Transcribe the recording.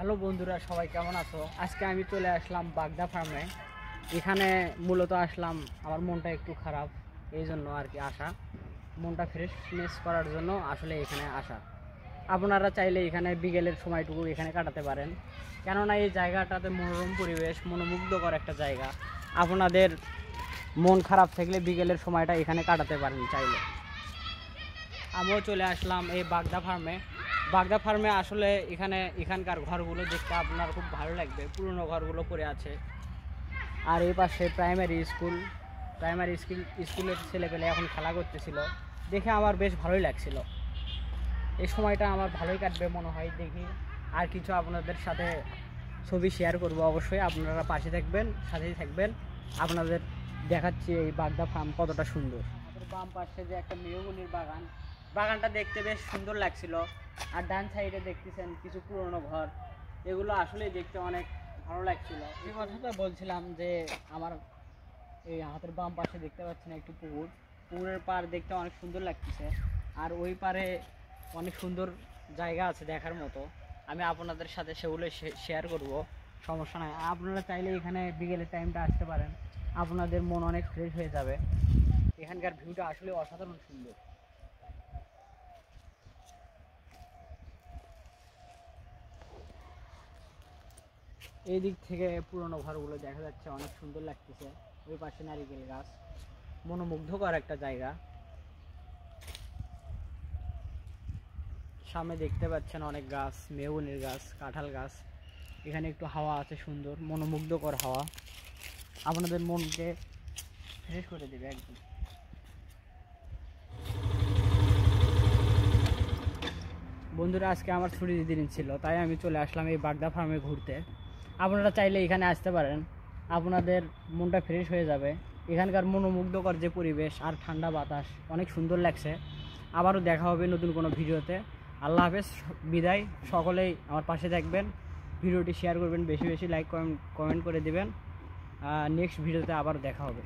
Hello বন্ধুরা, সবাই কেমন আছো? আজকে আমি চলে আসলাম বাগদা ফার্মে। এখানে মূলত আসলাম আমার মনটা একটু খারাপ, এই জন্য আর কি আসা, মনটা ফ্রেশনেস করার জন্য আসলে এখানে আসা। আপনারা চাইলে এখানে বিকেলের সময়টুকু এখানে কাটাতে পারেন, কেননা এই জায়গাটাতে মনোরম পরিবেশ, মনোমুগ্ধকর একটা জায়গা। আপনাদের মন খারাপ থাকলে বিকেলের সময়টা এখানে কাটাতে পারেন চাইলে। আমিও চলে আসলাম এই বাগদা ফার্মে আসলে এখানকার ঘরগুলো দেখতে আপনার খুব ভালো লাগবে। পুরনো ঘরগুলো পড়ে আছে, আর এই পাশে স্কুলের ছেলেপেলে এখন খেলা করতেছিল, দেখে আমার বেশ ভালোই লাগছিল। এই সময়টা আমার ভালোই কাটবে মনে হয়। দেখি আর কিছু আপনাদের সাথে ছবি শেয়ার করব, অবশ্যই আপনারা পাশে থাকবেন, সাথেই থাকবেন। আপনাদের দেখাচ্ছি এই বাগদা ফার্ম কতটা সুন্দর। আমাদের বাম পাশে যে একটা মেহগনির বাগানটা দেখতে বেশ সুন্দর লাগছিল। আর ডান সাইডে দেখতেছেন কিছু পুরনো ঘর, এগুলো আসলে দেখতে অনেক ভালো লাগছিল। যে কথাটা বলছিলাম যে আমার এই হাতের বাম পাশে দেখতে পাচ্ছেন একটু পুকুরের পাড় দেখতে অনেক সুন্দর লাগতেছে। আর ওই পারে অনেক সুন্দর জায়গা আছে দেখার মতো, আমি আপনাদের সাথে সেগুলো শেয়ার করব, সমস্যা নাই। আপনারা চাইলে এখানে বিকেলের টাইমটা আসতে পারেন, আপনাদের মন অনেক ফ্রেশ হয়ে যাবে। এখানকার ভিউটা আসলে অসাধারণ সুন্দর। এই দিক থেকে পুরনো ঘরগুলো দেখা যাচ্ছে, অনেক সুন্দর লাগতেছে। ওই পাশে নারিকেল গাছ, মনোমুগ্ধকর একটা জায়গা। সামনে দেখতে পাচ্ছেন অনেক গাছ, মেহগনির গাছ, কাঁঠাল গাছ। এখানে একটু হাওয়া আছে, সুন্দর মনোমুগ্ধকর হাওয়া, আপনাদের মনকে ফ্রেশ করে দেবে একদম। বন্ধুরা, আজকে আমার ছুটির দিন ছিল, তাই আমি চলে আসলাম এই বাগদা ফার্মে ঘুরতে। আপনারা চাইলে এখানে আসতে পারেন, আপনাদের মনটা ফ্রেশ হয়ে যাবে। এখানকার মনোমুগ্ধকর যে পরিবেশ আর ঠান্ডা বাতাস অনেক সুন্দর লাগছে। আবারও দেখা হবে নতুন কোনো ভিডিওতে। আল্লাহ হাফেজ, বিদায়। সকলেই আমার পাশে থাকবেন, ভিডিওটি শেয়ার করবেন, বেশি বেশি লাইক কমেন্ট করে দিবেন। নেক্সট ভিডিওতে আবার দেখা হবে।